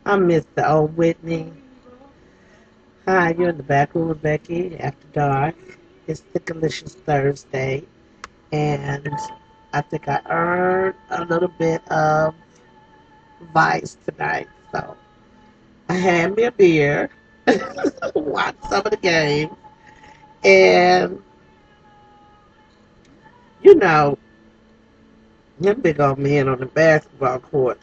I miss the old Whitney. Hi, you're in the back room with Becky after dark. It's the delicious Thursday, and I think I earned a little bit of vice tonight. So I had me a beer, watched some of the game, and you know, them big old men on the basketball court.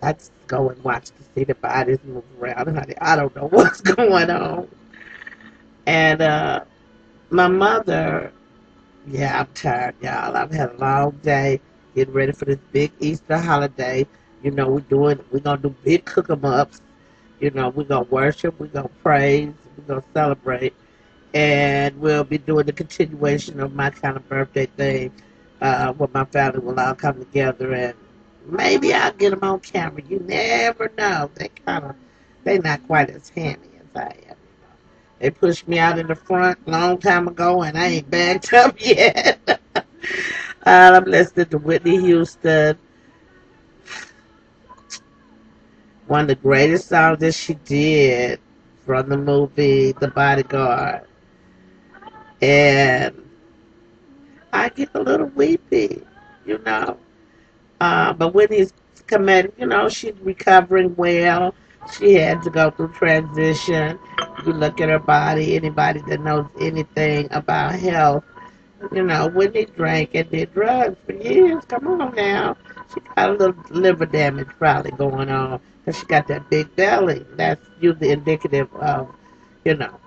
I just go and watch to see the bodies move around, honey. I don't know what's going on. And my mother, yeah, I'm tired, y'all. I've had a long day getting ready for this big Easter holiday. We're gonna do big cook 'em ups. We're gonna worship, we're gonna praise, we're gonna celebrate, and we'll be doing the continuation of my kind of birthday thing, where my family will all come together, and maybe I'll get them on camera. You never know. They not quite as handy as I am. They pushed me out in the front a long time ago, and I ain't backed up yet. I'm listening to Whitney Houston, one of the greatest songs that she did from the movie The Bodyguard. And I get a little weepy, you know. But Whitney's coming, she's recovering well. She had to go through transition. You look at her body, anybody that knows anything about health, Whitney drank and did drugs for years. Come on now. She got a little liver damage probably going on because she got that big belly. That's usually indicative of, you know,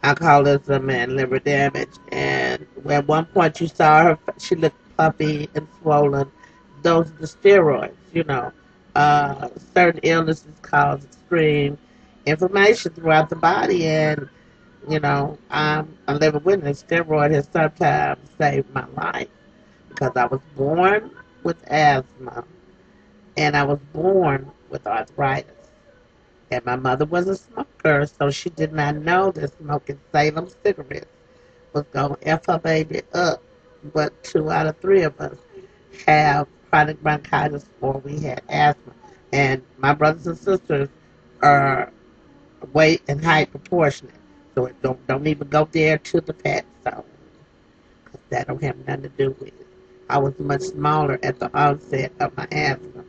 alcoholism and liver damage. And at one point you saw her, she looked puffy and swollen. Those are the steroids, Certain illnesses cause extreme inflammation throughout the body, and I'm a living witness. Steroid has sometimes saved my life because I was born with asthma and I was born with arthritis. And my mother was a smoker, so she did not know that smoking Salem cigarettes was going to F her baby up. But 2 out of 3 of us have chronic bronchitis or we had asthma. And my brothers and sisters are weight and height proportionate. So it don't even go there to the fat zone. Because that don't have nothing to do with it. I was much smaller at the onset of my asthma.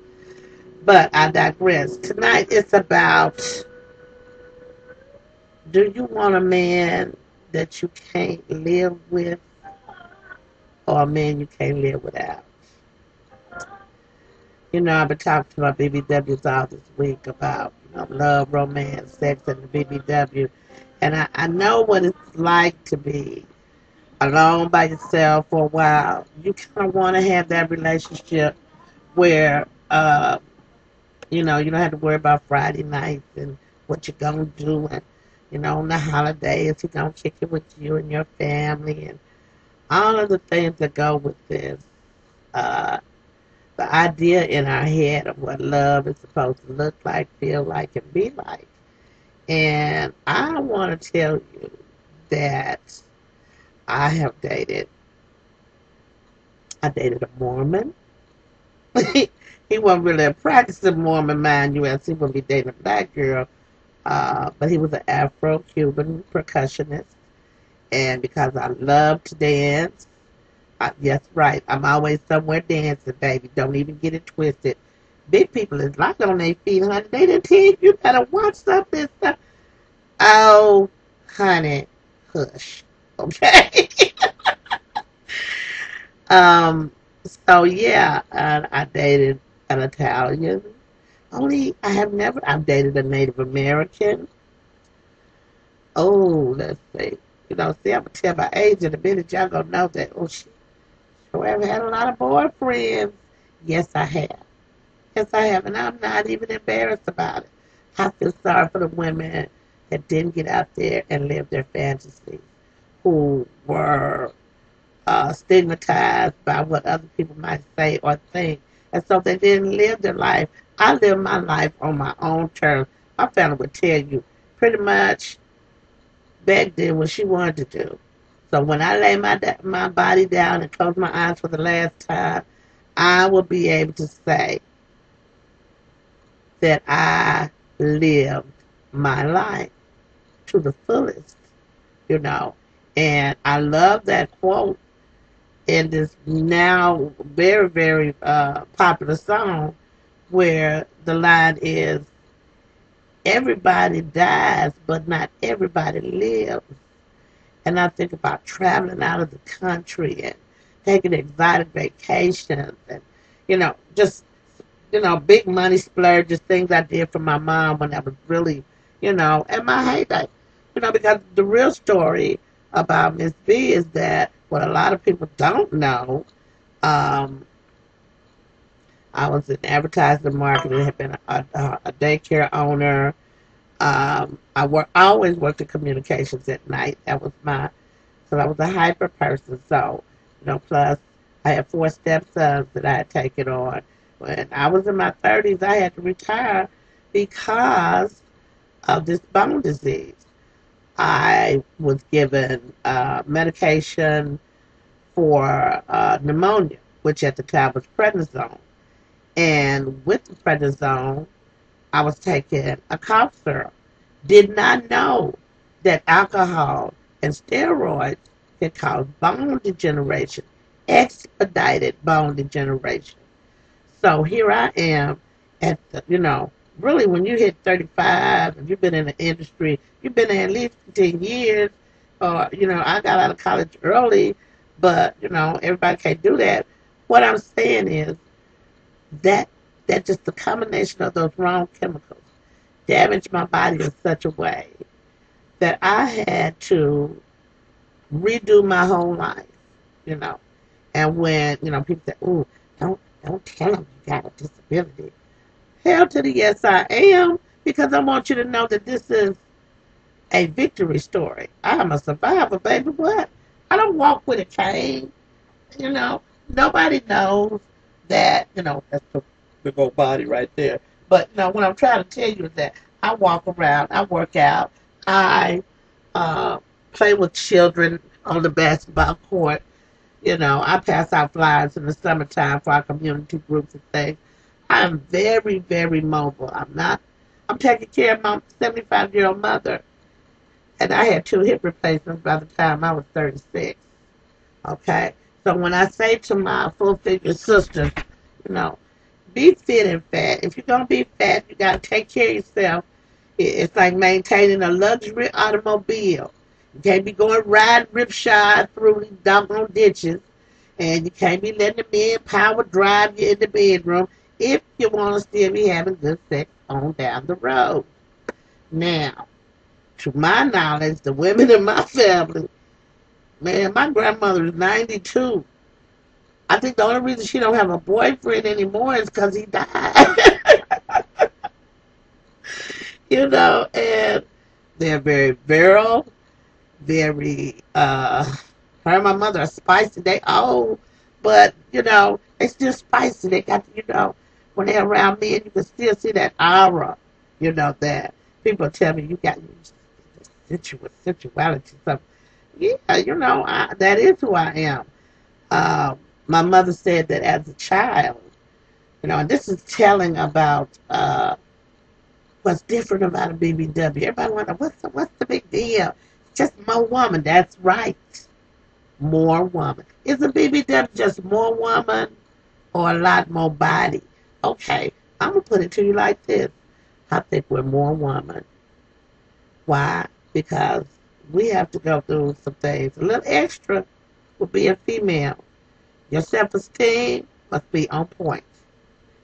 But I digress. Tonight it's about, do you want a man that you can't live with or a man you can't live without? I've been talking to my BBWs all this week about love, romance, sex, and the BBW. And I know what it's like to be alone by yourself for a while. You kind of want to have that relationship where, you don't have to worry about Friday nights and what you're going to do. And, on the holidays, you're going to kick it with you and your family and all of the things that go with this. Uh, the idea in our head of what love is supposed to look like, feel like, and be like. And I want to tell you that I have dated a Mormon. He wasn't really a practicing Mormon, mind you, as he would be dating a black girl. But he was an Afro-Cuban percussionist. And because I love to dance, yes, right, I'm always somewhere dancing, baby. Don't even get it twisted. Big people is light on their feet, honey. They didn't tell you better watch something. Stuff. Oh, honey, hush. Okay. um. So yeah, I dated an Italian. I've dated a Native American. Oh, let's see. See, I'm gonna tell my age in a minute. Y'all gonna know that. Oh, she sure have had a lot of boyfriends. Yes, I have. Yes, I have, and I'm not even embarrassed about it. I feel sorry for the women that didn't get out there and live their fantasies, who were stigmatized by what other people might say or think, and so they didn't live their life. I lived my life on my own terms. My family would tell you pretty much back then what she wanted to do. So when I lay my body down and close my eyes for the last time, I will be able to say that I lived my life to the fullest, you know. And I love that quote in this now very, very popular song where the line is, everybody dies, but not everybody lives. And I think about traveling out of the country and taking exotic vacations and, just, big money splurges, things I did for my mom when I was really, in my heyday. Because the real story about Miss B is that what a lot of people don't know, um, I was in advertising and marketing, had been a daycare owner. I always worked in communications at night. That was because I was a hyper person. So, plus I had 4 stepsons that I had taken on. When I was in my 30s, I had to retire because of this bone disease. I was given medication for pneumonia, which at the time was prednisone. And with the prednisone, I was taking a cough syrup. Did not know that alcohol and steroids can cause bone degeneration, expedited bone degeneration. So here I am at really when you hit 35 and you've been in the industry, you've been there at least 15 years, or, I got out of college early, but, everybody can't do that. What I'm saying is that just the combination of those wrong chemicals damaged my body in such a way that I had to redo my whole life, you know. And when, people say, "Ooh, don't tell them you got a disability." Hell to the yes, I am, because I want you to know that this is a victory story. I am a survivor, baby. What? I don't walk with a cane, you know. Nobody knows that, that's the big old body right there. But, what I'm trying to tell you is that I walk around, I work out, I uh, play with children on the basketball court. I pass out flyers in the summertime for our community groups and things. I am very, very mobile. I'm taking care of my 75-year-old mother. And I had 2 hip replacements by the time I was 36. Okay? So when I say to my full figure sisters, you know, be fit and fat. If you're going to be fat, you got to take care of yourself. It's like maintaining a luxury automobile. You can't be going riding ripshod through these doggone ditches. And you can't be letting the men power drive you in the bedroom if you want to still be having good sex on down the road. Now, to my knowledge, the women in my family, man, my grandmother is 92. I think the only reason she don't have a boyfriend anymore is because he died. And they're very virile, very, her and my mother are spicy. They old, but, they still spicy. They got, when they're around me, and you can still see that aura, that people tell me you got sensuality. So, yeah, that is who I am. My mother said that as a child, and this is telling about what's different about a BBW. Everybody wonder what's the big deal? Just more woman. That's right, more woman. Is a BBW just more woman or a lot more body? Okay, I'm gonna put it to you like this. I think we're more woman. Why? Because we have to go through some things. A little extra with being female. Your self-esteem must be on point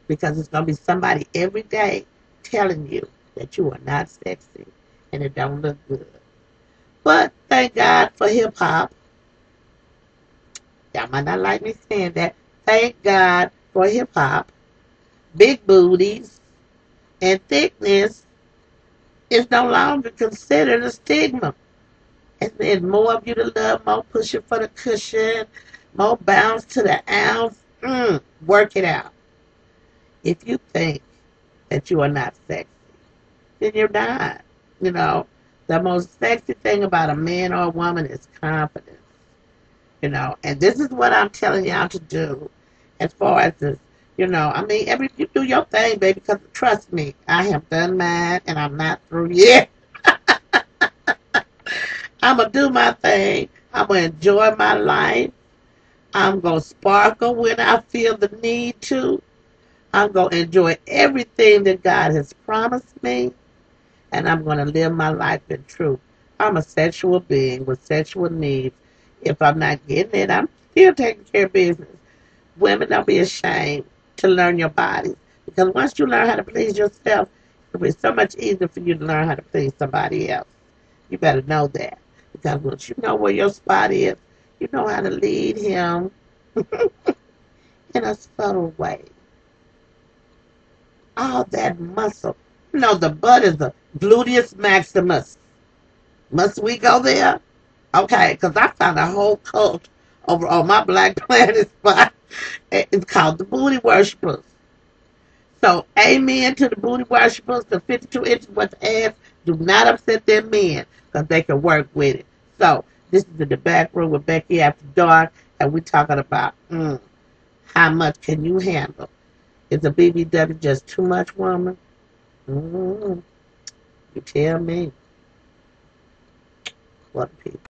because it's going to be somebody every day telling you that you are not sexy and it don't look good. But thank God for hip-hop. Y'all might not like me saying that. Thank God for hip-hop. Big booties and thickness is no longer considered a stigma. And more of you to love, more pushing for the cushion, more bounce to the ounce. Work it out. If you think that you are not sexy, then you're not. The most sexy thing about a man or a woman is confidence. And this is what I'm telling y'all to do as far as this, You know, I mean, you do your thing, baby, because trust me, I have done mine and I'm not through yet. I'm going to do my thing. I'm going to enjoy my life. I'm going to sparkle when I feel the need to. I'm going to enjoy everything that God has promised me. And I'm going to live my life in truth. I'm a sexual being with sexual needs. If I'm not getting it, I'm still taking care of business. Women, don't be ashamed to learn your bodies. Because once you learn how to please yourself, it'll be so much easier for you to learn how to please somebody else. You better know that. Because once you know where your spot is, you know how to lead him in a subtle way. All that muscle. You know, the butt is the gluteus maximus. Must we go there? Okay, because I found a whole cult over on my Black Planet spot. It's called the Booty Worshippers. So, amen to the booty worshippers. The 52 inches worth of ass do not upset them men because they can work with it. So, this is in the back room with Becky After Dark, and we're talking about how much can you handle? Is a BBW just too much, woman? Mm, you tell me. What people.